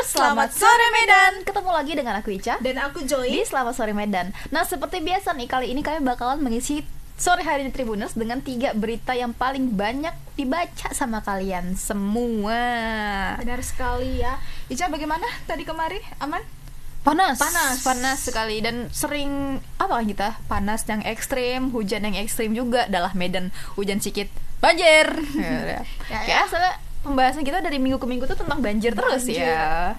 Tribuners, selamat sore Medan. Ketemu lagi dengan aku Ica dan aku Joy di Selamat Sore Medan. Nah, seperti biasa nih, kali ini kami bakalan mengisi sore hari di Tribuners dengan 3 berita yang paling banyak dibaca sama kalian semua. Benar sekali ya. Ica, bagaimana tadi kemarin? Aman? Panas sekali dan sering kita panas yang ekstrim, hujan yang ekstrim juga. Adalah Medan, hujan sedikit banjir. Ya, soalnya pembahasan kita dari minggu ke minggu tuh tentang banjir terus ya.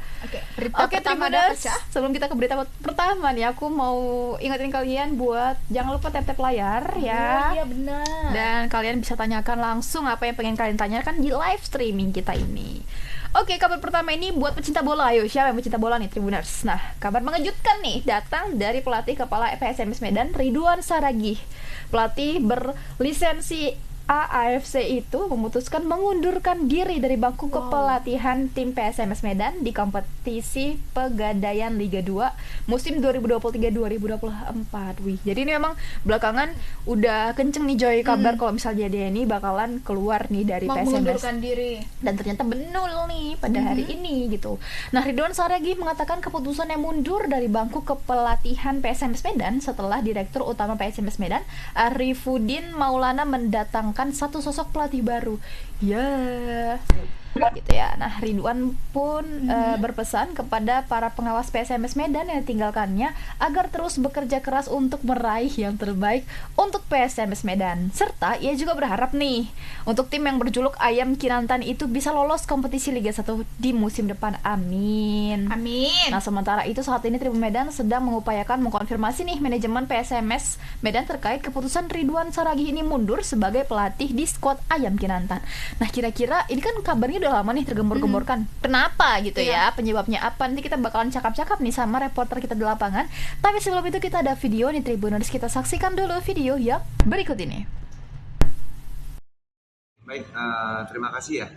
Oke, Tribuners, sebelum kita ke berita pertama nih, aku mau ingetin kalian buat jangan lupa tap-tap layar ya. Iya benar. Dan kalian bisa tanyakan langsung apa yang pengen kalian tanyakan di live streaming kita ini. Oke, kabar pertama ini buat pecinta bola. Ayo, siapa yang pecinta bola nih, Tribuners? Nah, kabar mengejutkan nih datang dari pelatih kepala PSMS Medan, Ridwan Saragih. Pelatih berlisensi AFC itu memutuskan mengundurkan diri dari bangku kepelatihan tim PSMS Medan di kompetisi Pegadaian Liga 2 musim 2023-2024. Wih, jadi ini memang belakangan udah kenceng nih Joy kabar kalau misalnya dia ini bakalan keluar nih dari PSMS. Mengundurkan diri. Dan ternyata benul nih pada hari ini gitu. Nah, Ridwan Saragih mengatakan keputusan yang mundur dari bangku kepelatihan PSMS Medan setelah Direktur Utama PSMS Medan Arifuddin Maulana mendatangkan satu sosok pelatih baru. Gitu ya. Nah, Ridwan pun berpesan kepada para pengawas PSMS Medan yang ditinggalkannya agar terus bekerja keras untuk meraih yang terbaik untuk PSMS Medan. Serta ia juga berharap nih untuk tim yang berjuluk Ayam Kinantan itu bisa lolos kompetisi Liga 1 di musim depan. Amin. Amin. Nah, sementara itu saat ini Tribun Medan sedang mengupayakan mengkonfirmasi nih manajemen PSMS Medan terkait keputusan Ridwan Saragih ini mundur sebagai pelatih di skuad Ayam Kinantan. Nah, kira-kira ini kan kabarnya udah lama nih tergembor-gemborkan. Kenapa gitu ya? Penyebabnya apa? Nanti kita bakalan cakap-cakap nih sama reporter kita di lapangan. Tapi sebelum itu kita ada video nih Tribuners, kita saksikan dulu video yang berikut ini. Baik, terima kasih ya.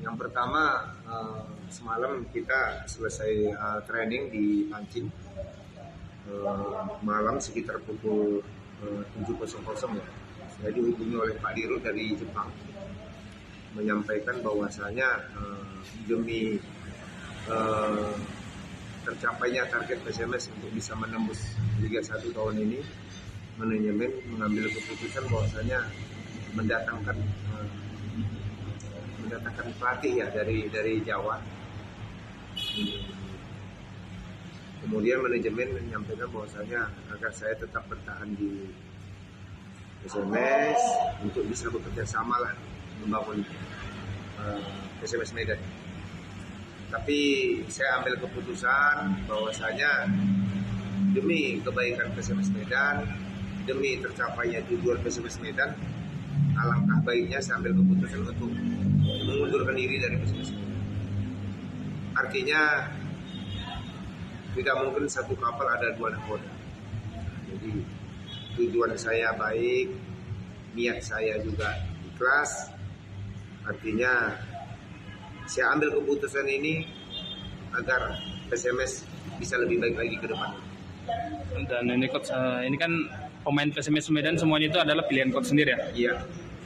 Yang pertama, semalam kita selesai training di Pancing. Malam sekitar pukul 7.00 ya. Saya dihubungi oleh Pak Dirut dari Jepang menyampaikan bahwasanya demi tercapainya target PSMS untuk bisa menembus Liga 1 tahun ini, manajemen mengambil keputusan bahwasanya mendatangkan pelatih ya dari Jawa. Kemudian manajemen menyampaikan bahwasanya agar saya tetap bertahan di PSMS untuk bisa bekerja sama lah membangun PSMS Medan. Tapi saya ambil keputusan bahwasanya demi kebaikan PSMS Medan, demi tercapainya tujuan PSMS Medan, alangkah baiknya saya ambil keputusan untuk mengundurkan diri dari PSMS Medan. Artinya tidak mungkin satu kapal ada 2 nakoda. Jadi tujuan saya baik, niat saya juga ikhlas. Artinya saya ambil keputusan ini agar PSMS bisa lebih baik lagi ke depan. Dan ini coach, ini kan pemain PSMS Medan semuanya itu adalah pilihan coach sendiri ya? Iya.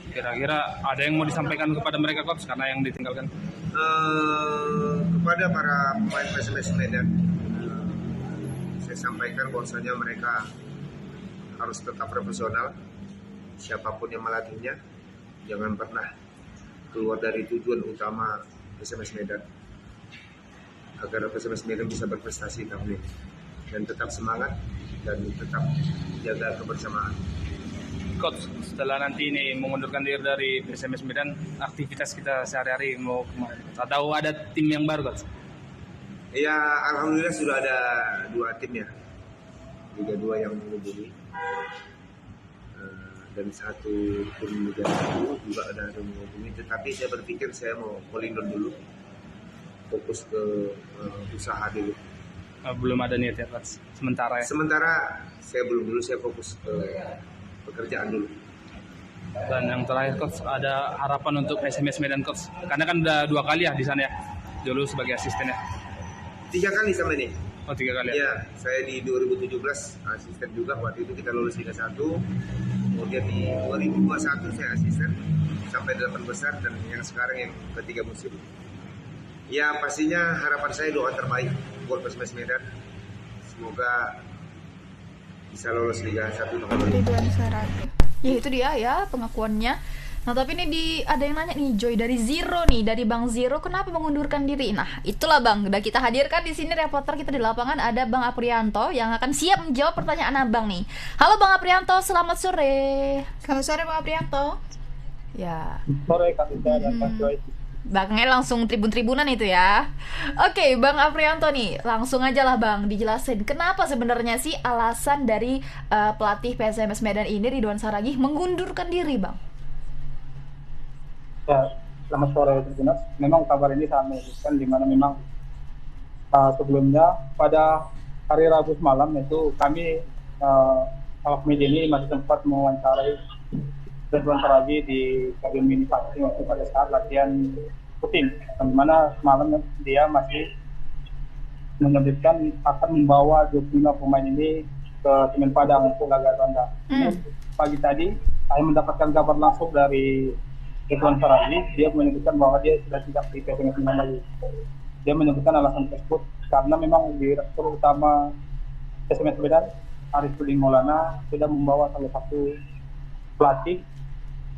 Kira-kira ada yang mau disampaikan kepada mereka coach karena yang ditinggalkan? Kepada para pemain PSMS Medan, saya sampaikan bahwasanya mereka harus tetap profesional. Siapapun yang melatihnya, jangan pernah keluar dari tujuan utama PSMS Medan agar PSMS Medan bisa berprestasi tahun ini dan tetap semangat dan tetap jaga kebersamaan. Coach, setelah nanti ini mengundurkan diri dari PSMS Medan, aktivitas kita sehari-hari mau kemana? Atau ada tim yang baru coach? Ya, alhamdulillah sudah ada 2 tim ya, Liga 2 yang menghubungi. Dan 1 tim Liga 1 juga ada yang menghubungi. Tetapi saya berpikir saya mau kolindon dulu, fokus ke usaha dulu. Belum ada niat ya coach, sementara ya? Sementara saya belum dulu, saya fokus ke pekerjaan dulu. Dan yang terakhir coach, ada harapan untuk PSMS Medan coach? Karena kan udah 2 kali ya di sana ya, dulu sebagai asisten ya? 3 kali sama ini. Oh 3 kali ya? Iya, saya di 2017 asisten juga, waktu itu kita lulus Liga 1. Kemudian di 2021 saya asisten sampai 8 besar, dan yang sekarang yang ketiga musim. Ya pastinya harapan saya doa terbaik buat PSMS Medan. Semoga bisa lolos Liga 1 tahun ini. Ridwan Saragi. Ya itu dia ya pengakuannya. Nah tapi ini ada yang nanya nih Joy dari Zero nih, dari Bang Zero, kenapa mengundurkan diri? Nah itulah Bang, udah kita hadirkan di sini reporter kita di lapangan, ada Bang Aprianto yang akan siap menjawab pertanyaan Abang nih. Halo Bang Aprianto, selamat sore. Selamat sore Bang Aprianto. Ya, Sore Kak Ida dan Kak Joy. Bangnya langsung tribun-tribunan itu ya. Oke, Bang Aprianto nih, langsung aja lah Bang, dijelasin kenapa sebenarnya sih alasan dari pelatih PSMS Medan ini Ridwan Saragi mengundurkan diri Bang? Ya, selamat sore Tribuners. Memang kabar ini sangat mengejutkan, di mana memang sebelumnya pada hari Rabu malam itu kami awak media ini masih sempat mewawancarai Ridwan Saragi di kabin mini vaksin waktu pada saat latihan rutin, di mana semalam dia masih menyebutkan akan membawa 25 pemain ini ke Semen Padang untuk laga ronda. Pagi tadi saya mendapatkan kabar langsung dari Ridwan Saragi, dia menyebutkan bahwa dia sudah tidak di PSMS Medan lagi. Dia menyebutkan alasan tersebut karena memang direktur utama PSMS Medan, Arifudin Maulana, sudah membawa salah satu pelatih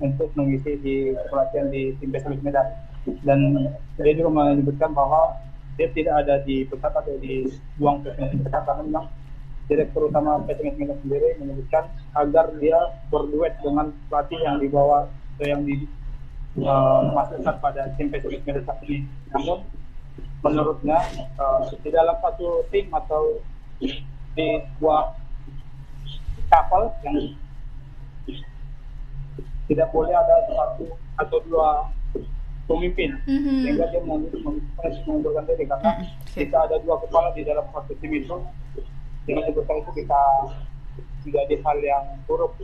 untuk mengisi di pelatihan di tim PSMS Medan. Dan dia juga menyebutkan bahwa dia tidak ada di pusat atau di buang PSMS Medan karena memang direktur utama PSMS Medan sendiri menyebutkan agar dia berduet dengan pelatih yang dibawa atau yang masukkan pada tim PSMS Medan saat ini. Namun menurutnya di dalam satu tim atau di sebuah kapal yang tidak boleh ada satu atau dua pemimpin, sehingga dia mengundurkan diri karena jika ada dua kepala di dalam satu tim itu, dengan sebutkan itu bisa menjadi hal yang buruk.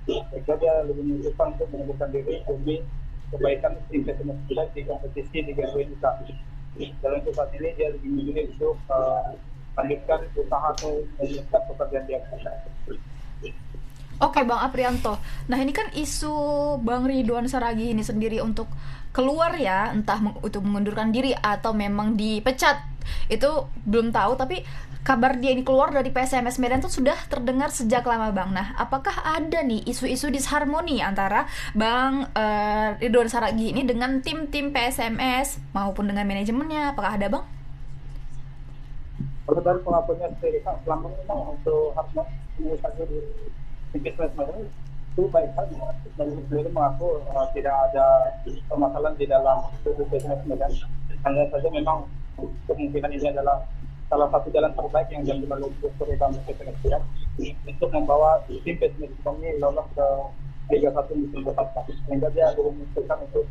Sehingga dia lebih memutuskan untuk mengundurkan diri demi kebaikan tim PSMS Medan di kompetisi Liga 2 ini. Dalam saat ini dia lebih memilih untuk lanjutkan usaha atau melanjutkan pekerjaan dia. Oke Bang Aprianto, nah ini kan isu Bang Ridwan Saragi ini sendiri untuk keluar ya, entah untuk mengundurkan diri atau memang dipecat, itu belum tahu, tapi kabar dia ini keluar dari PSMS Medan itu sudah terdengar sejak lama Bang. Nah apakah ada nih isu-isu disharmoni antara Bang Ridwan Saragi ini dengan tim-tim PSMS maupun dengan manajemennya, apakah ada Bang? Kalau dari pengakuannya sendiri Kak, selama ini memang untuk harus mengusahakan di PSMS Medan itu baik saja, dan sendiri mengaku tidak ada permasalahan di dalam tubuh PSMS Medan. Hanya saja memang kemungkinan ini adalah salah satu jalan terbaik yang diambil oleh direktur utama PSMS Medan untuk membawa tim PSMS Medan ini lolos ke Liga 1 musim depan, sehingga dia belum memutuskan untuk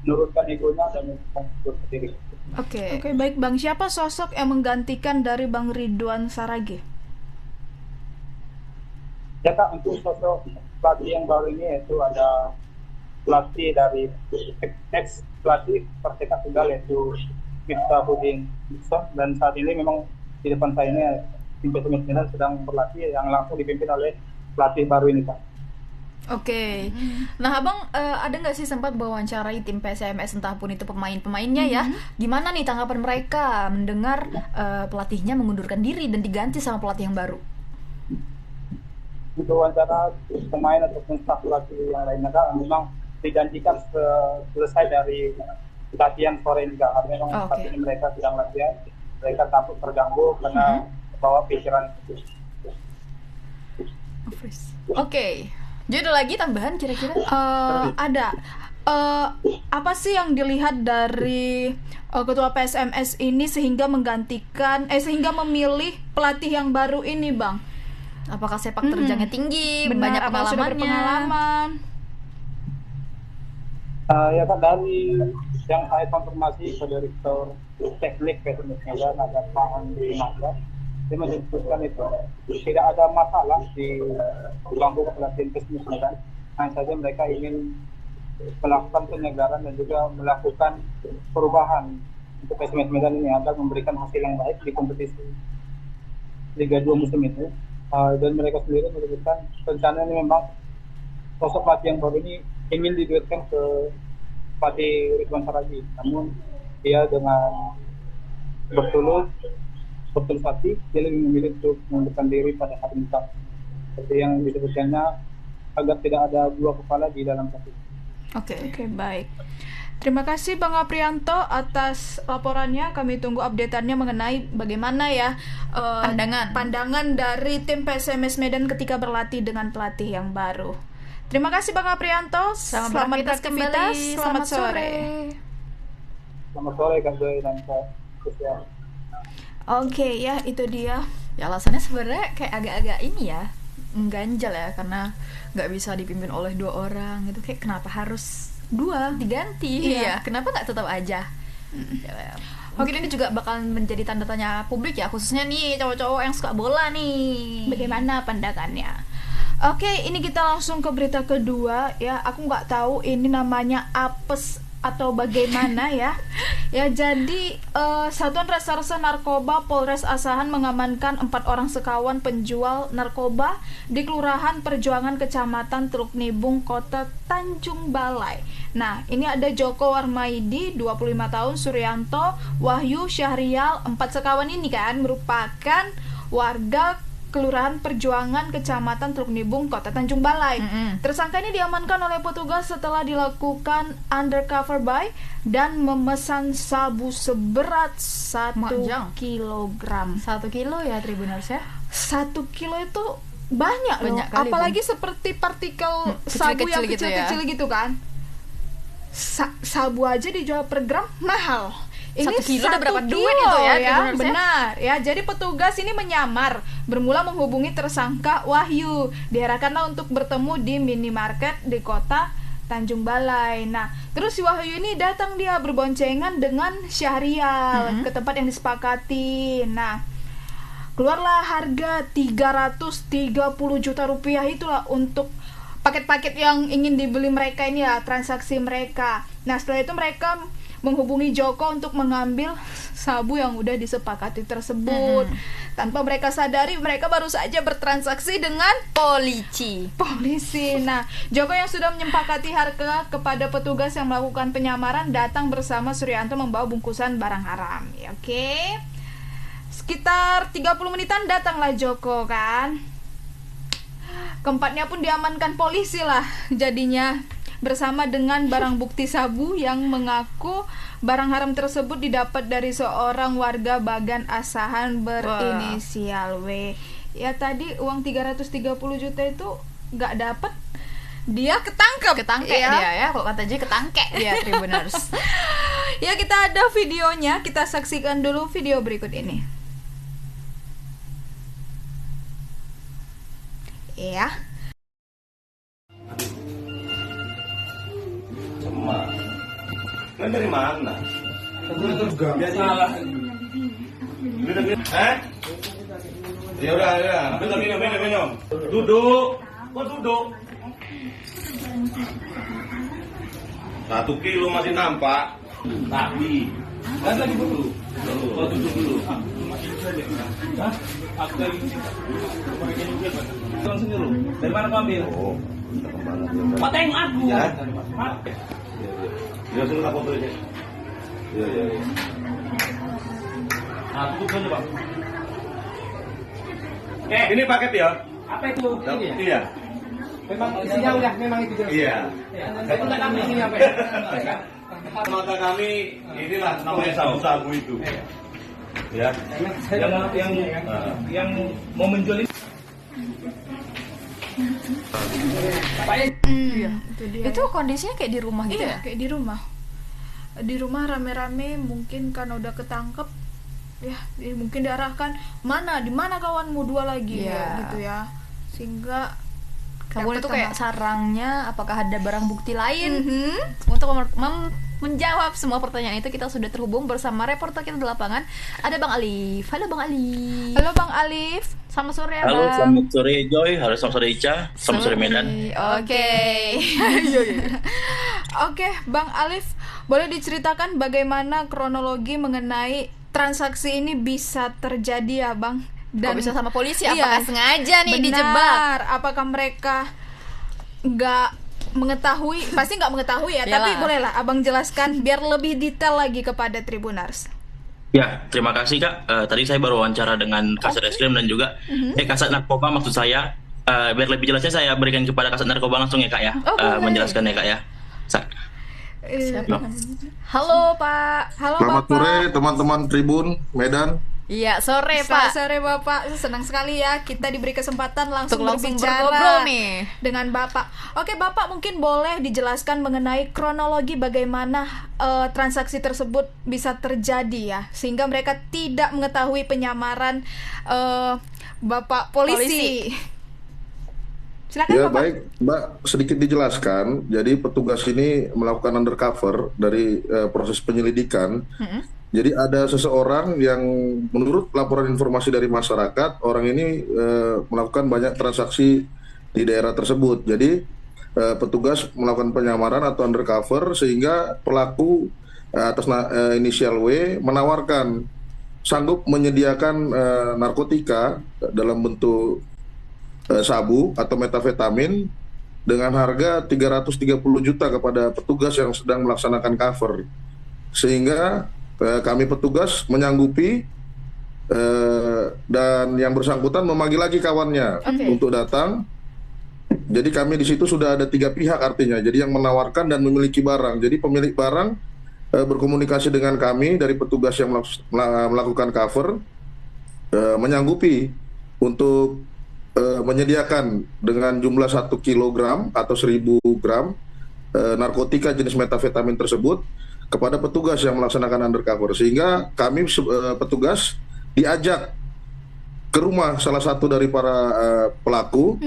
menurunkan egonya dan mengundurkan diri. Oke, Baik Bang, siapa sosok yang menggantikan dari Bang Ridwan Saragi? Ya Kak, untuk sosok pelatih yang baru ini yaitu ada pelatih dari ex pelatih Perseka Tegal yaitu Miftahudin Bisa, dan saat ini memang di depan saya ini tim PSMS Medan sedang berlatih yang langsung dipimpin oleh pelatih baru ini Kak. Oke. Nah Abang ada nggak sih sempat wawancarai tim PSMS entah pun itu pemain-pemainnya ya? Gimana nih tanggapan mereka mendengar pelatihnya mengundurkan diri dan diganti sama pelatih yang baru? Untuk wawancara pemain ataupun staf pelatih yang lainnya Kak, memang dijanjikan selesai dari latihan sore ini Kak. Artinya memang saat ini mereka sedang latihan, mereka takut terganggu karena bawa pikiran itu. Oke. Jadi ada lagi tambahan kira-kira? Ada. Apa sih yang dilihat dari ketua PSMS ini sehingga sehingga memilih pelatih yang baru ini Bang? Apakah sepak terjangnya tinggi, Benar, banyak apa sudah pengalamannya? berpengalaman? Ya Kak, dari yang saya konfirmasi ke direktur teknik PSMS Medan ada Pak Andi Mazda, dia menyebutkan itu tidak ada masalah di bangku pelatihan PSMS Medan, hanya saja mereka ingin melakukan penyegaran dan juga melakukan perubahan untuk PSMS Medan ini agar memberikan hasil yang baik di kompetisi Liga 2 musim ini. Dan mereka sendiri menyebutkan rencananya memang sosok pelatih yang baru ini ingin diduetkan ke pelatih Ridwan Saragi. Namun dia dengan bertulus hati, dia lebih memilih untuk mengundurkan diri pada hari ini. Seperti yang disebutkannya, agar tidak ada dua kepala di dalam satu. Oke, baik. Terima kasih Bang Aprianto atas laporannya. Kami tunggu update-annya mengenai bagaimana ya pandangan dari tim PSMS Medan ketika berlatih dengan pelatih yang baru. Terima kasih Bang Aprianto. Selamat beraktivitas. Selamat sore. Selamat sore Kak Zoe dan Kak Kusya. Oke, ya itu dia. Ya alasannya sebenarnya kayak agak-agak ini ya, mengganjal ya, karena nggak bisa dipimpin oleh 2 orang gitu. Kayak kenapa harus 2 diganti? Iya. Kenapa nggak tetap aja? Ya, mungkin ini juga bakal menjadi tanda tanya publik ya, khususnya nih cowok-cowok yang suka bola nih. Bagaimana pandangannya? Oke, ini kita langsung ke berita kedua ya. Aku nggak tahu ini namanya apes atau bagaimana ya. Ya, jadi Satuan Reserse Narkoba Polres Asahan mengamankan 4 orang sekawan penjual narkoba di Kelurahan Perjuangan Kecamatan Teluk Nibung, Kota Tanjung Balai. Nah, ini ada Joko Warmaidi 25 tahun, Suryanto, Wahyu, Syahrial. 4 sekawan ini kan merupakan warga Kelurahan Perjuangan Kecamatan Teluk Nibung, Kota Tanjung Balai. Tersangka ini diamankan oleh petugas setelah dilakukan undercover buy dan memesan sabu seberat 1 kilogram. 1 kilo ya Tribuners ya. 1 kilo itu banyak loh. Banyak kali, apalagi seperti partikel sabu yang kecil-kecil gitu kan. Sabu aja dijual per gram mahal. Ini 1 kilo udah berapa 1 duit kilo itu ya, ya, Tribuners ya? benar ya. Jadi petugas ini menyamar, bermula menghubungi tersangka Wahyu. Diarahkanlah untuk bertemu di minimarket di Kota Tanjung Balai. Nah, terus si Wahyu ini datang dia berboncengan dengan Syahrial ke tempat yang disepakati. Nah, keluarlah harga 330 juta rupiah itulah untuk paket-paket yang ingin dibeli mereka ini ya, transaksi mereka. Nah, setelah itu mereka menghubungi Joko untuk mengambil sabu yang udah disepakati tersebut. Tanpa mereka sadari, mereka baru saja bertransaksi dengan polisi. Nah, Joko yang sudah menyepakati harga kepada petugas yang melakukan penyamaran datang bersama Suryanto membawa bungkusan barang haram. Ya, oke. Sekitar 30 menitan datanglah Joko kan. Keempatnya pun diamankan polisi lah jadinya, bersama dengan barang bukti sabu yang mengaku barang haram tersebut didapat dari seorang warga Bagan Asahan berinisial W. Ya, tadi uang 330 juta itu nggak dapat, dia ketangkep Ketangkek dia ya, kalau kata J ketangkek dia Tribuners. Ya, kita ada videonya, kita saksikan dulu video berikut ini. Ya. Kan dari mana? Salah. Ya udah. Minum. Duduk. Kok duduk? 1 kilo masih nampak. Tapi kan tadi dulu. Oh, duduk dulu. Hah? Aku dari langsung dulu. Dari mana kau ambil? Oh. Pak tengok aku. Ya. Hah? Ya sudah foto aja. Ya. Nah, tutup dulu, Bang. Ini paket ya? Apa itu? Ini ya? Iya. Memang isinya udah memang itu jelas. Iya. Saya pun tak tahu isinya apa ya. Mata kami inilah namanya sabu-sabu itu. Ya. Yang mau menjual ini. Itu dia. Itu kondisinya kayak di rumah gitu Iya, ya? kayak di rumah. Di rumah rame-rame, mungkin karena udah ketangkep ya, mungkin diarahkan di mana kawanmu 2 lagi Iya. ya, gitu ya. Sehingga Kamu dapat itu kayak tambah. sarangnya, apakah ada barang bukti lain? Mhm. Untuk menjawab semua pertanyaan itu, kita sudah terhubung bersama reporter kita di lapangan. Ada Bang Alif. Halo Bang Alif. Halo Bang Alif. Selamat sore ya Halo, Bang. selamat sore Joy. Halo, selamat sore Ica. Selamat sore Medan. Oke. Oke, Bang Alif, boleh diceritakan bagaimana kronologi mengenai transaksi ini bisa terjadi ya, Bang? Kok bisa sama polisi? Iya, Apakah sengaja nih benar. dijebak? Apakah mereka nggak mengetahui, pasti nggak mengetahui ya, Iyalah. tapi bolehlah Abang jelaskan biar lebih detail lagi kepada Tribuners. Ya, terima kasih Kak. Tadi saya baru wawancara dengan Kasat Eskrim dan juga Kasat Narkoba maksud saya. Biar lebih jelasnya saya berikan kepada Kasat Narkoba langsung ya Kak ya. Boleh. Menjelaskan ya Kak ya. Halo Pak. Halo Selamat Bapak. sore teman-teman Tribun Medan. Iya, sore Selamat Pak. sore Bapak, senang sekali ya kita diberi kesempatan langsung Untuk langsung berbicara bergobrol nih. dengan Bapak. Oke Bapak, mungkin boleh dijelaskan mengenai kronologi bagaimana transaksi tersebut bisa terjadi ya, sehingga mereka tidak mengetahui penyamaran Bapak polisi. Silakan Ya Bapak. baik, Mbak, sedikit dijelaskan. Jadi petugas ini melakukan undercover dari proses penyelidikan. Jadi ada seseorang yang menurut laporan informasi dari masyarakat, orang ini melakukan banyak transaksi di daerah tersebut. Jadi petugas melakukan penyamaran atau undercover sehingga pelaku atas inisial W menawarkan sanggup menyediakan narkotika dalam bentuk sabu atau metafetamin dengan harga 330 juta kepada petugas yang sedang melaksanakan cover. Sehingga kami petugas menyanggupi dan yang bersangkutan memanggil lagi kawannya untuk datang. Jadi kami di situ sudah ada 3 pihak artinya. Jadi yang menawarkan dan memiliki barang. Jadi pemilik barang berkomunikasi dengan kami dari petugas yang melakukan cover, menyanggupi untuk menyediakan dengan jumlah 1 kilogram atau 1000 gram narkotika jenis metafetamin tersebut kepada petugas yang melaksanakan undercover, sehingga kami petugas diajak ke rumah salah satu dari para pelaku.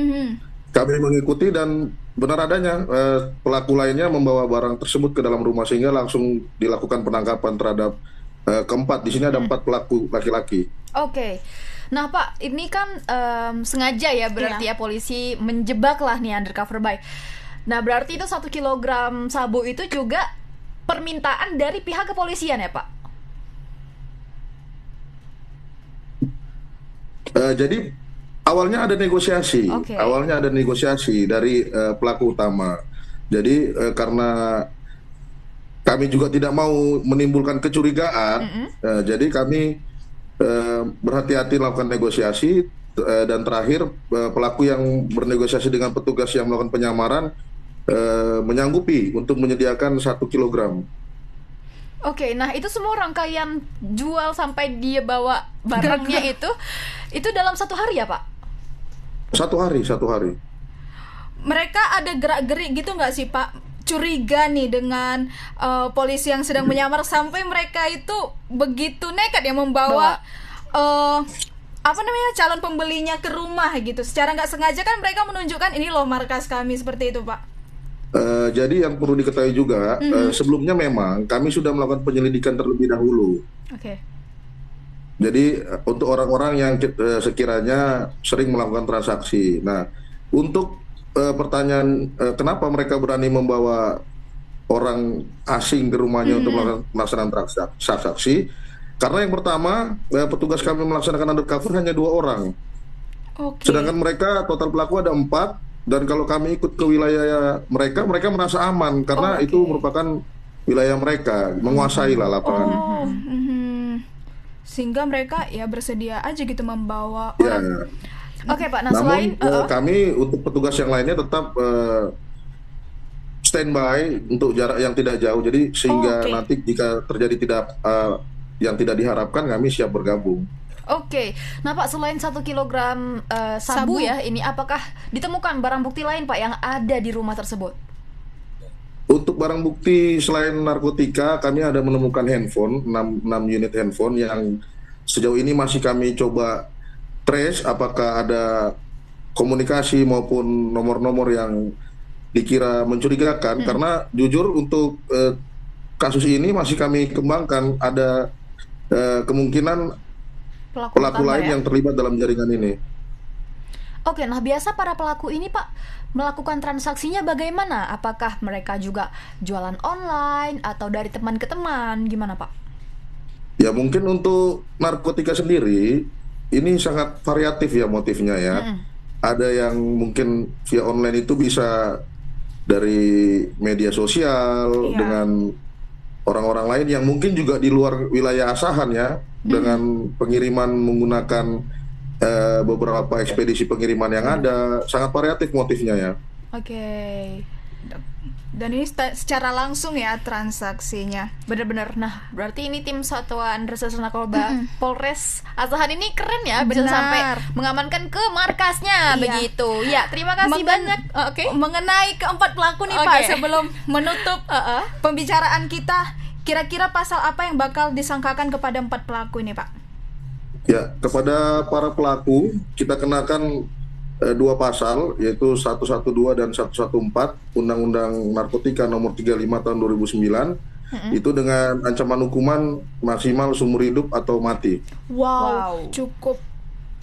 Kami mengikuti dan benar adanya pelaku lainnya membawa barang tersebut ke dalam rumah, sehingga langsung dilakukan penangkapan terhadap keempat. Di sini ada 4 pelaku laki-laki. Oke. Nah Pak, ini kan sengaja ya berarti ya polisi menjebak lah nih undercover buy. Nah berarti itu 1 kilogram sabu itu juga permintaan dari pihak kepolisian ya Pak? Jadi awalnya ada negosiasi, awalnya ada negosiasi dari pelaku utama. Jadi karena kami juga tidak mau menimbulkan kecurigaan, jadi kami berhati-hati melakukan negosiasi dan terakhir pelaku yang bernegosiasi dengan petugas yang melakukan penyamaran menyanggupi untuk menyediakan 1 kilogram. Oke, nah itu semua rangkaian jual sampai dia bawa barangnya itu dalam 1 hari ya Pak? 1 hari. Mereka ada gerak-gerik gitu nggak sih Pak? Curiga nih dengan polisi yang sedang menyamar sampai mereka itu begitu nekat ya membawa calon pembelinya ke rumah gitu. Secara nggak sengaja kan mereka menunjukkan ini loh markas kami, seperti itu Pak. Jadi yang perlu diketahui juga sebelumnya memang kami sudah melakukan penyelidikan terlebih dahulu. Jadi untuk orang-orang yang sekiranya sering melakukan transaksi. Nah, untuk pertanyaan kenapa mereka berani membawa orang asing ke rumahnya untuk melaksanakan transaksi? Karena yang pertama petugas kami melaksanakan undercover hanya 2 orang. Sedangkan mereka total pelaku ada 4. Dan kalau kami ikut ke wilayah mereka merasa aman karena itu merupakan wilayah mereka, menguasai lah lapangan. Sehingga mereka ya bersedia aja gitu membawa orang. Oke Pak, nah namun selain kami untuk petugas yang lainnya tetap standby untuk jarak yang tidak jauh. Jadi sehingga nanti jika terjadi yang tidak diharapkan, kami siap bergabung. Oke, nah Pak, selain 1 kilogram sabu ya, ini apakah ditemukan barang bukti lain Pak yang ada di rumah tersebut? Untuk barang bukti selain narkotika, kami ada menemukan handphone, 6 unit handphone yang sejauh ini masih kami coba trace apakah ada komunikasi maupun nomor-nomor yang dikira mencurigakan. Karena jujur untuk kasus ini masih kami kembangkan, ada kemungkinan pelaku lain yang terlibat dalam jaringan ini. Oke, nah biasa para pelaku ini Pak melakukan transaksinya bagaimana? Apakah mereka juga jualan online atau dari teman ke teman? Gimana Pak? Ya mungkin untuk narkotika sendiri ini sangat variatif ya motifnya ya. Ada yang mungkin via online itu bisa dari media sosial dengan orang-orang lain yang mungkin juga di luar wilayah asahan ya, dengan pengiriman menggunakan beberapa ekspedisi pengiriman yang ada, sangat variatif motifnya ya. Oke. Dan ini secara langsung ya transaksinya. Bener-bener. Nah, berarti ini tim Satuan Reserse Narkoba Polres Asahan ini keren ya, bisa Benar. sampai mengamankan ke markasnya begitu. Ya, terima kasih banyak. Oke. Mengenai keempat pelaku nih Oke. Pak, sebelum menutup pembicaraan kita, kira-kira pasal apa yang bakal disangkakan kepada 4 pelaku ini Pak? Ya, kepada para pelaku kita kenakan 2 pasal, yaitu 112 dan 114 Undang-Undang Narkotika Nomor 35 tahun 2009. Itu dengan ancaman hukuman maksimal seumur hidup atau mati. Wow. Cukup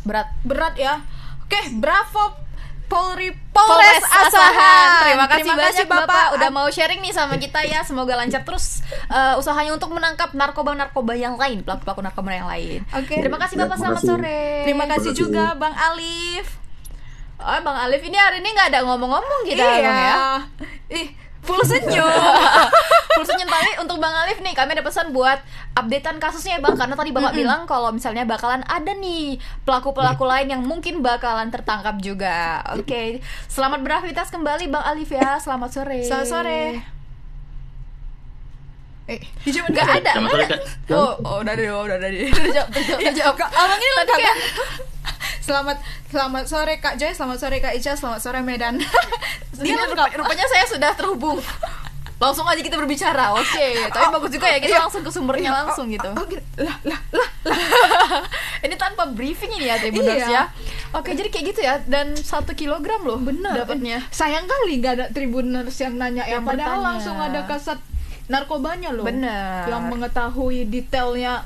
berat ya. Oke, bravo Polres Polres Asahan. Asahan. Terima kasih banyak Bapak. Bapak udah mau sharing nih sama kita ya. Semoga lancar terus usahanya untuk menangkap narkoba-narkoba yang lain, pelaku-pelaku narkoba yang lain. Oke. Terima kasih Bapak, Ya, terima selamat kasih. sore. Terima kasih Terima kasih. juga Bang Alif. Oh, Bang Alif ini hari ini nggak ada ngomong-ngomong kita Bang ya. Ih, full senyum. Full senyum. Tapi untuk Bang Alif nih, kami ada pesan buat updatean kasusnya ya Bang, karena tadi Bapak bilang kalau misalnya bakalan ada nih pelaku-pelaku lain yang mungkin bakalan tertangkap juga. Oke. Selamat beraktivitas kembali Bang Alif ya. Selamat sore. Selamat sore. Nggak ada. Selamat sore, Kak. Udah jawab. Abang ini Tadi kayak Selamat sore Kak Joy, selamat sore Kak Ica, selamat sore Medan. Dia rupanya saya sudah terhubung. Langsung aja kita berbicara. Oke, tapi bagus juga ya kita langsung ke sumbernya langsung gitu. Lah. Ini tanpa briefing ini ya Tribuners ya. Oke, jadi kayak gitu ya. Dan 1 kilogram loh Bener. dapatnya. Sayang kali nggak ada Tribuners yang nanya ya. Yang Padahal bertanya. langsung ada kasat narkobanya loh. Bener. Yang mengetahui detailnya.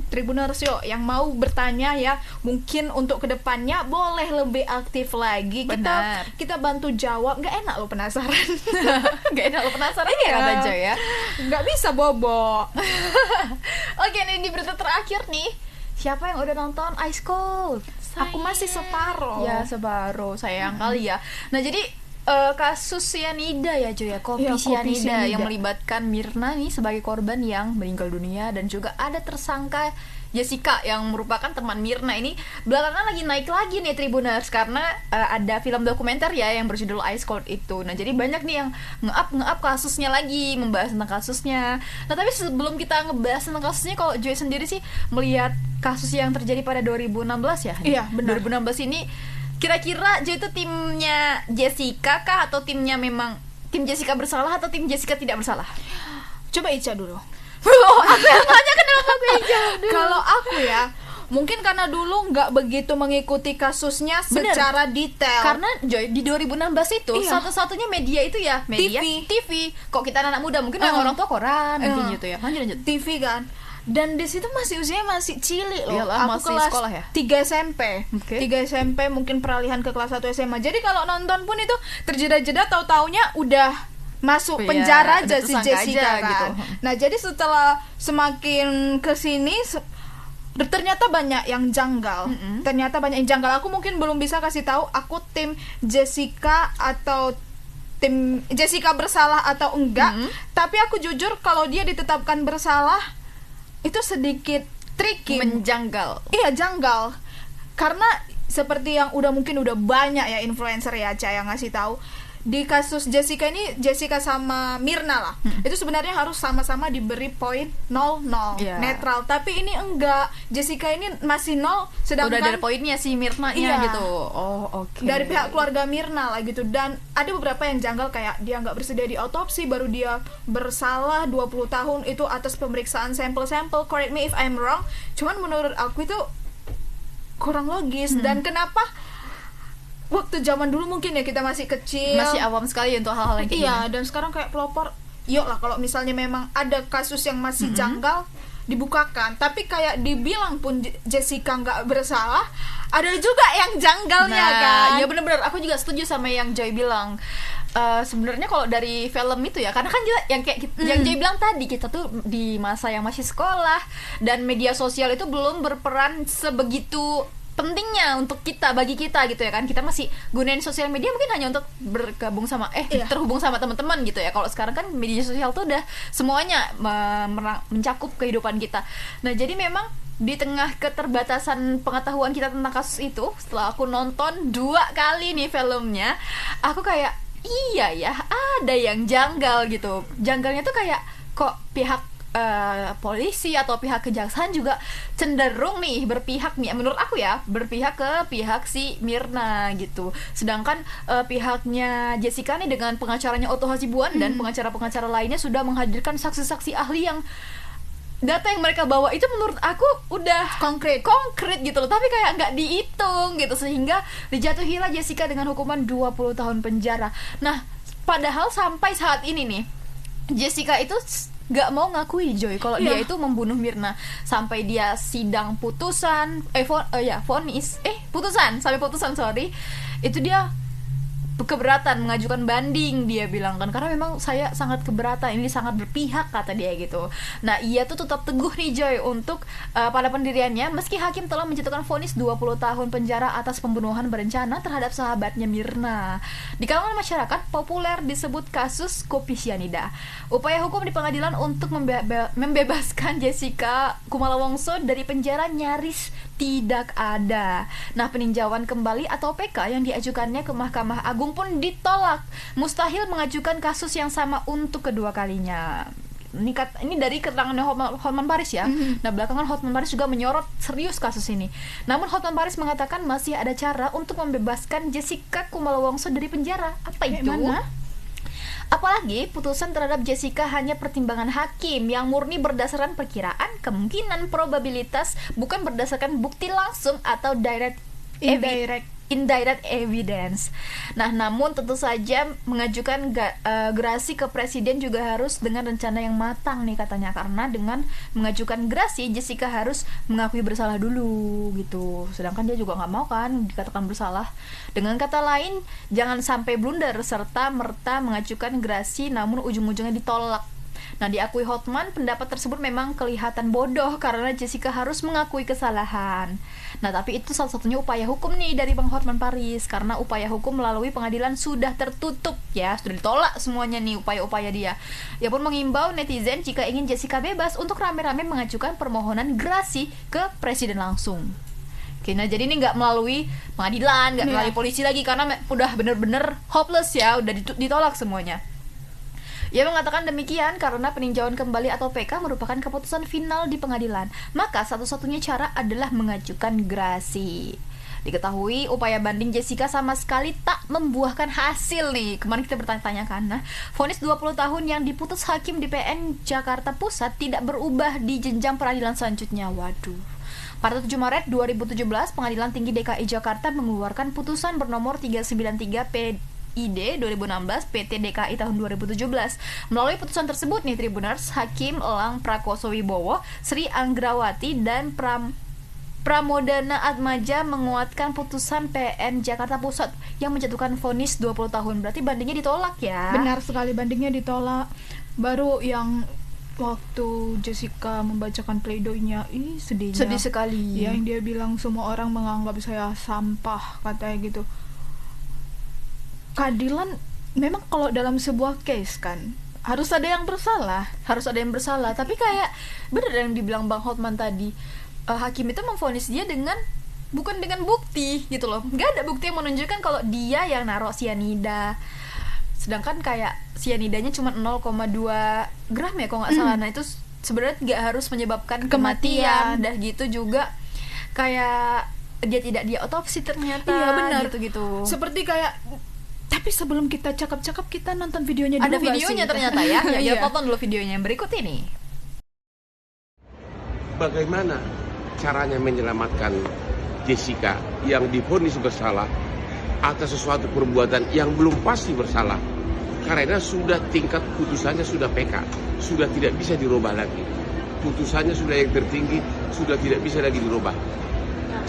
Tribuners yuk, yang mau bertanya ya, mungkin untuk kedepannya boleh lebih aktif lagi. Benar. Kita bantu jawab. Nggak enak loh penasaran. Gak enak lo penasaran Iya. ya kata Joy ya. Nggak bisa bobo. Oke, nih di berita terakhir nih. Siapa yang udah nonton Ice Cold? Aku masih separuh. Ya separuh, sayang kali ya. Nah jadi kasus cyanida ya Joy ya, kopi Iya, kopi cyanida cyanida. yang melibatkan Mirna nih sebagai korban yang meninggal dunia, dan juga ada tersangka Jessica yang merupakan teman Mirna. Ini belakangan lagi naik lagi nih Tribuners, karena ada film dokumenter ya yang berjudul Ice Cold itu. Nah jadi banyak nih yang nge-up kasusnya lagi, membahas tentang kasusnya. Nah tapi sebelum kita ngebahas tentang kasusnya, kalau Joy sendiri sih melihat kasus yang terjadi pada 2016 ya. Iya, benar. 2016 ini kira-kira Joy itu timnya Jessica kah, atau timnya memang tim Jessica bersalah atau tim Jessica tidak bersalah? Coba Ica dulu. Aku yang tanya, kenapa aku yang jawab dulu? Kalau aku ya, mungkin karena dulu nggak begitu mengikuti kasusnya Bener. secara detail. Karena Joy di 2016 itu Iya. satu-satunya media itu ya media TV. Kok kita anak muda mungkin yang orang tua koran mungkin gitu ya. Lanjut. TV kan. Dan di situ masih usianya masih cilik loh. Iyalah, Aku masih kelas sekolah ya? 3 SMP. Oke. 3 SMP mungkin peralihan ke kelas 1 SMA. Jadi kalau nonton pun itu terjeda-jeda, tahu-taunya udah masuk Iya, penjara udah aja si tersangka Jessica aja kan. gitu. Nah, jadi setelah semakin kesini ternyata banyak yang janggal. Ternyata banyak yang janggal. Aku mungkin belum bisa kasih tahu aku tim Jessica atau tim Jessica bersalah atau enggak. Tapi aku jujur kalau dia ditetapkan bersalah itu sedikit tricky. Menjanggal. Iya, janggal. Karena seperti yang mungkin udah banyak ya influencer ya Ca yang ngasih tahu, di kasus Jessica ini, Jessica sama Mirna lah, itu sebenarnya harus sama-sama diberi poin 0-0, Iya. netral. Tapi ini enggak, Jessica ini masih 0, sedangkan Udah ada poinnya si Mirna-nya Iya. gitu. Oh, oke. dari pihak keluarga Mirna lah gitu. Dan ada beberapa yang janggal, kayak dia nggak bersedia di autopsi, baru dia bersalah 20 tahun itu atas pemeriksaan sampel-sampel. Correct me if I'm wrong, cuman menurut aku itu kurang logis. Dan kenapa waktu zaman dulu mungkin ya kita masih kecil, Masih awam sekali untuk hal-hal yang kayak iya, gini. dan sekarang kayak pelopor, yuk lah kalau misalnya memang ada kasus yang masih janggal dibukakan. Tapi kayak dibilang pun Jessica nggak bersalah, ada juga yang janggalnya kan. ya benar-benar aku juga setuju sama yang Joy bilang. Sebenarnya kalau dari film itu ya, karena kan kita yang Joy bilang tadi, kita tuh di masa yang masih sekolah dan media sosial itu belum berperan sebegitu pentingnya untuk kita, bagi kita gitu ya kan. Kita masih gunain sosial media mungkin hanya untuk bergabung sama terhubung sama teman-teman gitu ya. Kalau sekarang kan media sosial tuh udah semuanya mencakup kehidupan kita. Nah, jadi memang di tengah keterbatasan pengetahuan kita tentang kasus itu, setelah aku nonton 2 kali nih filmnya, aku kayak iya ya, ada yang janggal gitu. Janggalnya tuh kayak kok pihak polisi atau pihak kejaksaan juga cenderung nih berpihak nih, menurut aku ya, berpihak ke pihak si Mirna gitu. Sedangkan pihaknya Jessica nih dengan pengacaranya Otto Hasibuan dan pengacara-pengacara lainnya sudah menghadirkan saksi-saksi ahli yang data yang mereka bawa itu menurut aku udah konkret gitu loh, tapi kayak nggak dihitung gitu, sehingga dijatuhilah Jessica dengan hukuman 20 tahun penjara. Nah, padahal sampai saat ini nih Jessica itu gak mau ngakui Joy kalau dia itu membunuh Mirna. Sampai dia sidang putusan putusan itu dia keberatan, mengajukan banding, dia bilang kan, karena memang saya sangat keberatan, ini sangat berpihak kata dia gitu. Nah, ia tuh tetap teguh nih Joy untuk pada pendiriannya meski hakim telah menjatuhkan vonis 20 tahun penjara atas pembunuhan berencana terhadap sahabatnya Mirna. Di kalangan masyarakat populer disebut kasus kopi sianida. Upaya hukum di pengadilan untuk membebaskan Jessica Kumala Wongso dari penjara nyaris tidak ada. Nah, peninjauan kembali atau PK yang diajukannya ke Mahkamah Agung pun ditolak. Mustahil mengajukan kasus yang sama untuk kedua kalinya. Ini dari keterangan Hotman Paris ya. Nah, belakangan Hotman Paris juga menyorot serius kasus ini. Namun Hotman Paris mengatakan masih ada cara untuk membebaskan Jessica Kumala Wongso dari penjara. Apa itu? Apalagi putusan terhadap Jessica hanya pertimbangan hakim yang murni berdasarkan perkiraan, kemungkinan, probabilitas, bukan berdasarkan bukti langsung atau indirect evidence. Nah, namun tentu saja mengajukan gerasi ke presiden juga harus dengan rencana yang matang nih katanya, karena dengan mengajukan gerasi Jessica harus mengakui bersalah dulu gitu. Sedangkan dia juga nggak mau kan dikatakan bersalah. Dengan kata lain, jangan sampai blunder serta merta mengajukan gerasi namun ujung-ujungnya ditolak. Nah, diakui Hotman, pendapat tersebut memang kelihatan bodoh karena Jessica harus mengakui kesalahan. Nah, tapi itu salah satunya upaya hukum nih dari Bang Hotman Paris, karena upaya hukum melalui pengadilan sudah tertutup ya, sudah ditolak semuanya nih upaya-upaya dia. Ia pun mengimbau netizen jika ingin Jessica bebas untuk rame-rame mengajukan permohonan gerasi ke presiden langsung. Oke, nah jadi ini nggak melalui pengadilan, nggak melalui polisi lagi, karena udah bener-bener hopeless ya, udah ditolak semuanya. Ia mengatakan demikian karena peninjauan kembali atau PK merupakan keputusan final di pengadilan. Maka satu-satunya cara adalah mengajukan gerasi. Diketahui upaya banding Jessica sama sekali tak membuahkan hasil nih. Kemarin kita bertanya-tanya kan. Nah, vonis 20 tahun yang diputus hakim di PN Jakarta Pusat tidak berubah di jenjang peradilan selanjutnya. Waduh. Pada 7 Maret 2017, Pengadilan Tinggi DKI Jakarta mengeluarkan putusan bernomor 393 ID 2016 PT DKI tahun 2017. Melalui putusan tersebut nih Tribuners, Hakim Elang Prakoso Wibowo, Sri Anggrawati dan Pramodana Atmaja menguatkan putusan PN Jakarta Pusat yang menjatuhkan vonis 20 tahun. Berarti bandingnya ditolak ya? Benar sekali, bandingnya ditolak. Baru yang waktu Jessica membacakan pleidoinya, sedihnya. Sedih sekali. Yang dia bilang semua orang menganggap saya sampah, katanya gitu. Keadilan memang kalau dalam sebuah case kan harus ada yang bersalah, tapi kayak bener yang dibilang Bang Hotman tadi, hakim itu memvonis dia bukan dengan bukti gitu loh, nggak ada bukti yang menunjukkan kalau dia yang naruh sianida, sedangkan kayak sianidanya cuma 0,2 gram ya kalau nggak salah. Nah, itu sebenarnya nggak harus menyebabkan kematian. Dah gitu juga kayak dia tidak diotopsi ternyata. Iya benar gitu. Seperti kayak, tapi sebelum kita cakap-cakap, kita nonton videonya dulu. Ada videonya ternyata ya. Ya, tonton dulu videonya yang berikut ini. Bagaimana caranya menyelamatkan Jessica yang divonis bersalah atas sesuatu perbuatan yang belum pasti bersalah, karena sudah tingkat putusannya sudah PK, sudah tidak bisa dirubah lagi. Putusannya sudah yang tertinggi, sudah tidak bisa lagi dirubah.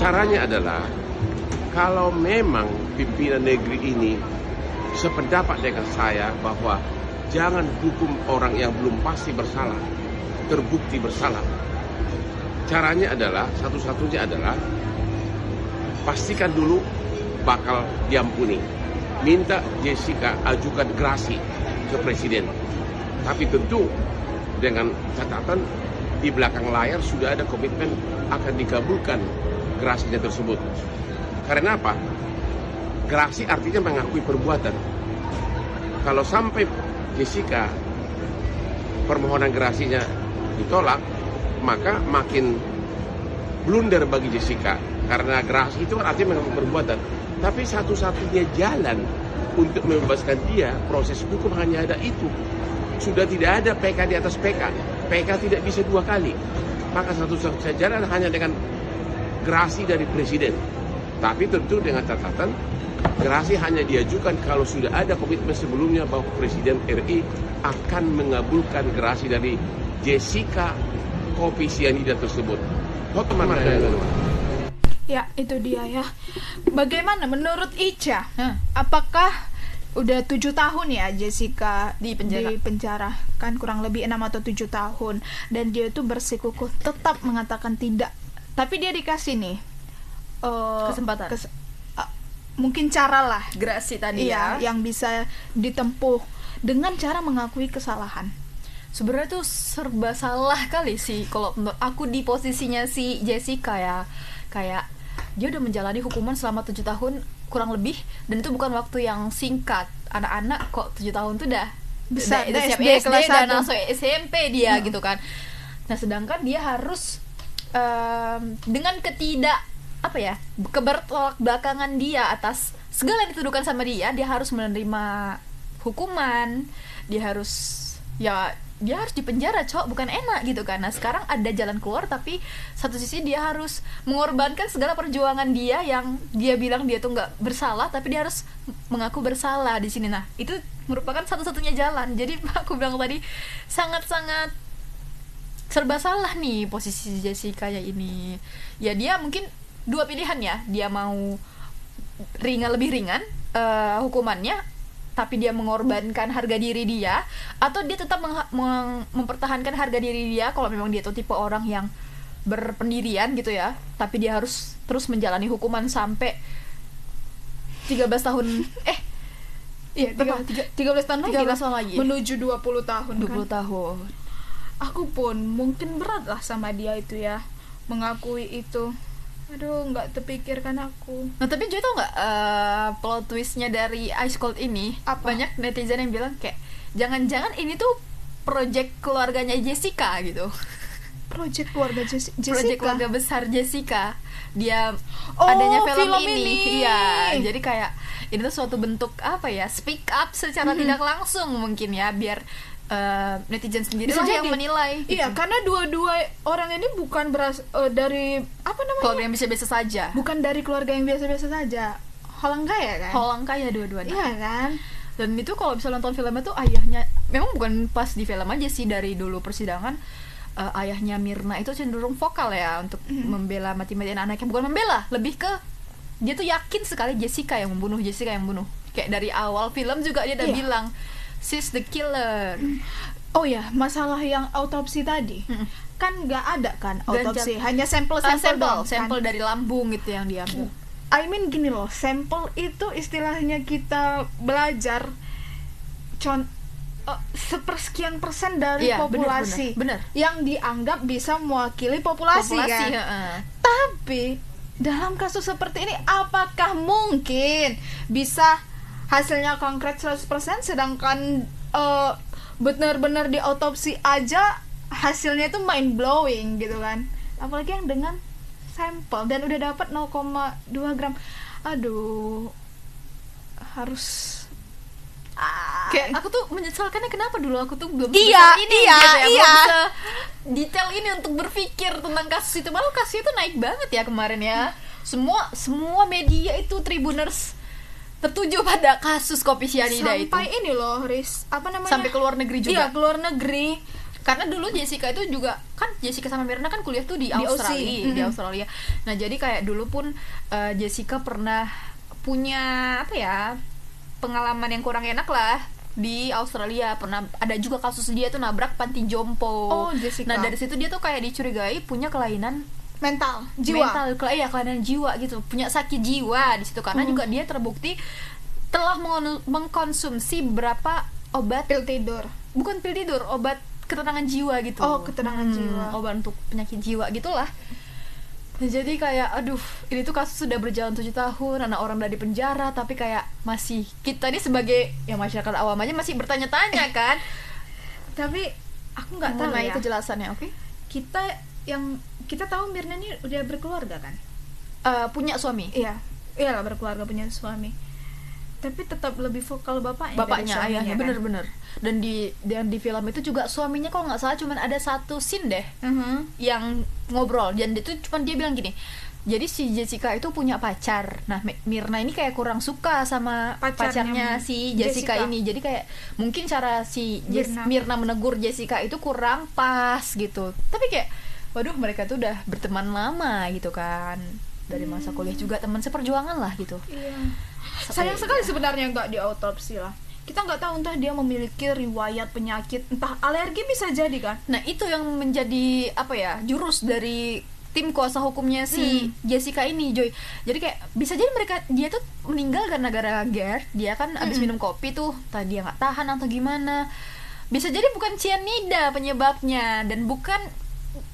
Caranya adalah, kalau memang pimpinan negeri ini sependapat dengan saya bahwa jangan hukum orang yang belum pasti bersalah, terbukti bersalah. Caranya adalah, satu-satunya adalah pastikan dulu bakal diampuni. Minta Jessica ajukan gerasi ke presiden. Tapi tentu dengan catatan di belakang layar sudah ada komitmen akan dikabulkan gerasinya tersebut. Karena apa? Gerasi artinya mengakui perbuatan. Kalau sampai Jessica permohonan gerasinya ditolak, maka makin blunder bagi Jessica. Karena gerasi itu artinya mengakui perbuatan. Tapi satu-satunya jalan untuk membebaskan dia, proses hukum hanya ada itu. Sudah tidak ada PK di atas PK. PK tidak bisa 2 kali. Maka satu-satunya jalan hanya dengan gerasi dari presiden. Tapi tentu dengan catatan, gerasi hanya diajukan kalau sudah ada komitmen sebelumnya bahwa Presiden RI akan mengabulkan gerasi dari Jessica Kopi Cyanida tersebut. Ya, itu dia ya. Bagaimana menurut Ica? Apakah udah 7 tahun ya Jessica di penjara? Kan kurang lebih 6 atau 7 tahun. Dan dia itu bersikukuh tetap mengatakan tidak. Tapi dia dikasih nih kesempatan. Mungkin cara lah. Gerasi tadi ya. Yang bisa ditempuh dengan cara mengakui kesalahan. Sebenarnya tuh serba salah kali sih kalau aku di posisinya si Jessica ya. Kayak dia udah menjalani hukuman selama 7 tahun kurang lebih, dan itu bukan waktu yang singkat. Anak-anak kok 7 tahun tuh udah besar, udah siap SD, SD kelas dan 1. langsung SMP dia gitu kan. Nah sedangkan dia harus dengan kebertolak belakangan dia atas segala yang dituduhkan sama dia harus menerima hukuman, dia harus dipenjara, bukan enak gitu kan. Nah sekarang ada jalan keluar, tapi satu sisi dia harus mengorbankan segala perjuangan dia yang dia bilang dia tuh nggak bersalah, tapi dia harus mengaku bersalah di sini. Nah itu merupakan satu-satunya jalan. Jadi aku bilang tadi sangat-sangat serba salah nih posisi Jessica ya ini. Ya dia mungkin 2 pilihan ya, dia mau lebih ringan hukumannya tapi dia mengorbankan harga diri dia, atau dia tetap mempertahankan harga diri dia kalau memang dia tuh tipe orang yang berpendirian gitu ya, tapi dia harus terus menjalani hukuman sampai 13 tahun 13 tahun lagi menuju 20 tahun 20 tahun. Aku pun mungkin berat lah sama dia itu ya, mengakui itu. Aduh, nggak terpikirkan aku. Nah tapi Joy tau nggak plot twistnya dari Ice Cold ini? Banyak netizen yang bilang kayak jangan-jangan ini tuh project keluarganya Jessica gitu. Project keluarga Jessica. Project keluarga besar Jessica. Dia adanya film ini. Iya, jadi kayak ini tuh suatu bentuk speak up secara tidak langsung mungkin ya, biar netizen sendiri lah yang menilai. Iya, karena dua-dua orang ini bukan dari keluarga yang biasa-biasa saja. Bukan dari keluarga yang biasa-biasa saja. Orang kaya kan? Orang kaya dua-duanya. Iya kan? Dan itu kalau bisa nonton filmnya tuh ayahnya, memang bukan pas di film aja sih, dari dulu persidangan ayahnya Mirna itu cenderung vokal ya untuk membela mati-matian anaknya. Bukan membela, lebih ke dia tuh yakin sekali Jessica yang membunuh. Kayak dari awal film juga dia udah bilang she's the killer. Oh ya, masalah yang autopsi tadi kan nggak ada kan autopsi, hanya sampel dari lambung gitu yang diambil. I mean gini loh, sampel itu istilahnya kita belajar sepersekian persen dari populasi bener. Yang dianggap bisa mewakili populasi kan. Tapi dalam kasus seperti ini apakah mungkin bisa hasilnya konkret 100%, sedangkan benar-benar di autopsi aja hasilnya itu mind blowing gitu kan, apalagi yang dengan sampel dan udah dapat 0,2 gram. Aduh, harus kayak aku tuh menyesalkannya kenapa dulu aku tuh belum bisa detail ini untuk berpikir tentang kasus itu. Malah kasus itu naik banget ya kemarin ya. Semua media itu Tribuners tertuju pada kasus kopi cyanida itu. Sampai ini loh, sampai ke luar negeri juga. Iya, ke luar negeri. Karena dulu Jessica itu juga kan, Jessica sama Mirna kan kuliah tuh di Australia. Nah, jadi kayak dulu pun Jessica pernah punya pengalaman yang kurang enak lah di Australia. Pernah ada juga kasus dia tuh nabrak panti jompo. Jessica. Nah, dari situ dia tuh kayak dicurigai punya kelainan mental, jiwa. kelainan jiwa gitu, punya sakit jiwa di situ karena juga dia terbukti telah mengkonsumsi berapa obat Pil tidur. bukan pil tidur, obat ketenangan jiwa gitu. Oh, ketenangan jiwa. Obat untuk penyakit jiwa gitulah. Nah, jadi kayak aduh, ini tuh kasus sudah berjalan 7 tahun, anak orang udah di penjara, tapi kayak masih kita nih sebagai ya masyarakat awam aja masih bertanya-tanya kan. Tapi aku nggak tahu ya kejelasannya. Oke. Kita tahu Mirna ini udah berkeluarga kan? Punya suami. Iya lah, berkeluarga, punya suami. Tapi tetap lebih vokal bapaknya dari ayahnya suaminya, kan? bener-bener. Dan di film itu juga suaminya kalau nggak salah cuman ada satu scene deh yang ngobrol, dan itu cuman dia bilang gini, jadi si Jessica itu punya pacar. Nah, Mirna ini kayak kurang suka sama pacarnya si Jessica ini. Jadi kayak mungkin cara si Mirna menegur Jessica itu kurang pas gitu. Tapi kayak waduh, mereka tuh udah berteman lama gitu kan, dari masa kuliah juga, teman seperjuangan lah gitu. Iya. Sayang sekali sebenarnya nggak diautopsi lah. Kita nggak tahu entah dia memiliki riwayat penyakit, entah alergi bisa jadi kan. Nah, itu yang menjadi jurus dari tim kuasa hukumnya si Jessica ini, Joy. Jadi kayak bisa jadi dia tuh meninggal karena gara-gara GERD. Dia kan abis minum kopi tuh, tadi dia nggak tahan atau gimana. Bisa jadi bukan cyanida penyebabnya, dan bukan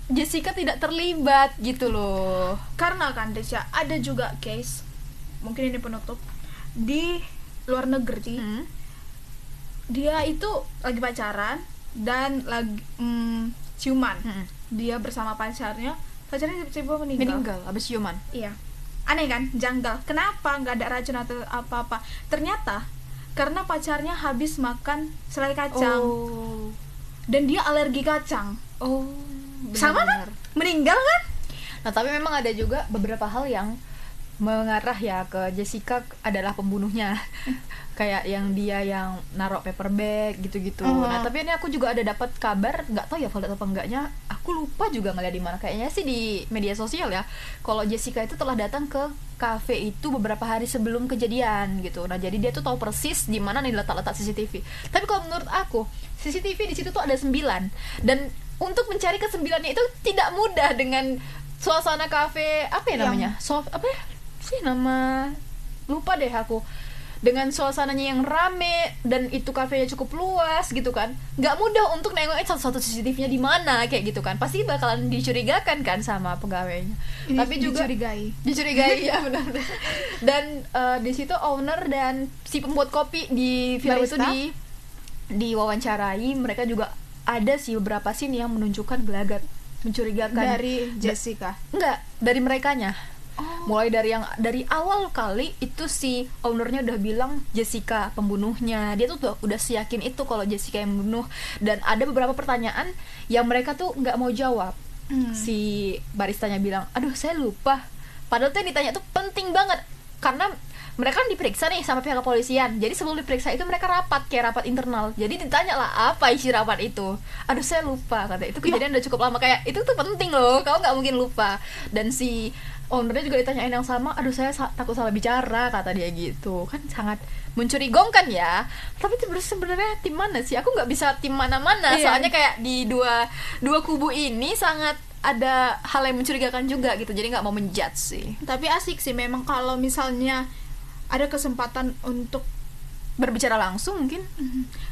Jessica tidak terlibat gitu loh. Karena kan Desya, ada juga case, mungkin ini penutup, di luar negeri. Dia itu lagi pacaran dan lagi ciuman. Dia bersama pacarnya tiba-tiba meninggal abis ciuman. Iya, aneh kan, janggal. Kenapa nggak ada racun atau apa-apa? Ternyata karena pacarnya habis makan selai kacang. Dan dia alergi kacang. Sama kan? Meninggal kan? Nah, tapi memang ada juga beberapa hal yang mengarah ya ke Jessica adalah pembunuhnya. Kayak yang dia yang naruh paper bag gitu-gitu. Nah, tapi ini aku juga ada dapat kabar, nggak tahu ya valid apa enggaknya. Aku lupa juga ngeliat di mana. Kayaknya sih di media sosial ya. Kalau Jessica itu telah datang ke kafe itu beberapa hari sebelum kejadian gitu. Nah, jadi dia tuh tahu persis di mana nih letak-letak CCTV. Tapi kalau menurut aku, CCTV di situ tuh ada 9, dan untuk mencari ke-9-nya itu tidak mudah dengan suasana kafe namanya? Lupa deh aku. Dengan suasananya yang rame dan itu kafenya cukup luas gitu kan, nggak mudah untuk nengokin satu-satu CCTV-nya di mana kayak gitu kan, pasti bakalan dicurigakan kan sama pegawainya. Tapi juga dicurigai ya benar-benar. Dan di situ owner dan si pembuat kopi di film itu diwawancarai, mereka juga ada sih beberapa scene yang menunjukkan gelagat mencurigakan dari Jessica. Enggak, dari merekanya. Mulai dari awal kali itu si ownernya udah bilang Jessica pembunuhnya. Dia tuh udah seyakin itu kalau Jessica yang membunuh, dan ada beberapa pertanyaan yang mereka tuh nggak mau jawab. Si baristanya bilang, aduh saya lupa. Padahal tuh yang ditanya tuh penting banget, karena mereka kan diperiksa nih sama pihak kepolisian. Jadi sebelum diperiksa itu mereka rapat, kayak rapat internal. Jadi ditanya lah apa isi rapat itu. Aduh saya lupa, kata itu kejadian udah cukup lama, kayak itu tuh penting loh, kamu nggak mungkin lupa. Dan si ownernya juga ditanyain yang sama, aduh saya takut salah bicara, kata dia gitu. Kan sangat mencurigakan ya. Tapi sebenarnya tim mana sih? Aku nggak bisa tim mana-mana. Soalnya kayak di dua kubu ini sangat ada hal yang mencurigakan juga gitu. Jadi nggak mau menjudge sih. Tapi asik sih memang kalau misalnya ada kesempatan untuk berbicara langsung mungkin.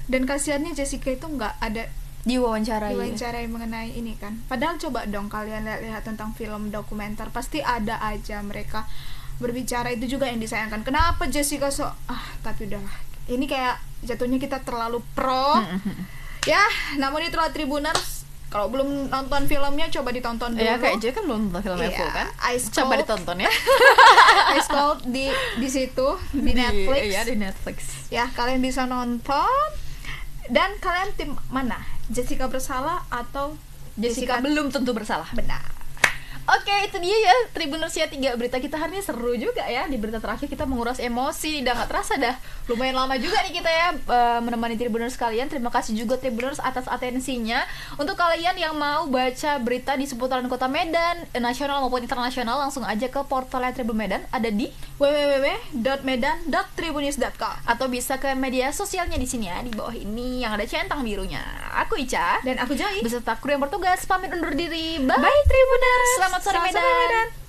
Dan kasihannya Jessica itu nggak ada diwawancarai mengenai ini kan. Padahal coba dong kalian lihat tentang film dokumenter, pasti ada aja mereka berbicara. Itu juga yang disayangkan. Kenapa Jessica tapi udahlah. Ini kayak jatuhnya kita terlalu pro. Ya, namun itulah Tribuners. Kalau belum nonton filmnya coba ditonton dulu. Ya, kayak Joy kan belum nonton filmnya full kan. Coba ditonton ya. Ice Cold di situ di Netflix. Iya, di Netflix. Ya, kalian bisa nonton. Dan kalian tim mana? Jessica bersalah atau Jessica belum tentu bersalah? Benar. Oke, itu dia ya Tribuners ya, 3 berita kita hari ini seru juga ya. Di berita terakhir kita menguras emosi. Udah gak terasa dah lumayan lama juga nih kita ya menemani Tribuners kalian. Terima kasih juga Tribuners atas atensinya. Untuk kalian yang mau baca berita di seputaran kota Medan, nasional maupun internasional, langsung aja ke portalnya Tribun Medan. Ada di www.medan.tribunnews.com, atau bisa ke media sosialnya di sini ya, di bawah ini yang ada centang birunya. Aku Ica dan aku Joy beserta kru yang bertugas pamit undur diri. Bye Tribuners. Selamat Selamat sore Selamat Medan. sore Medan.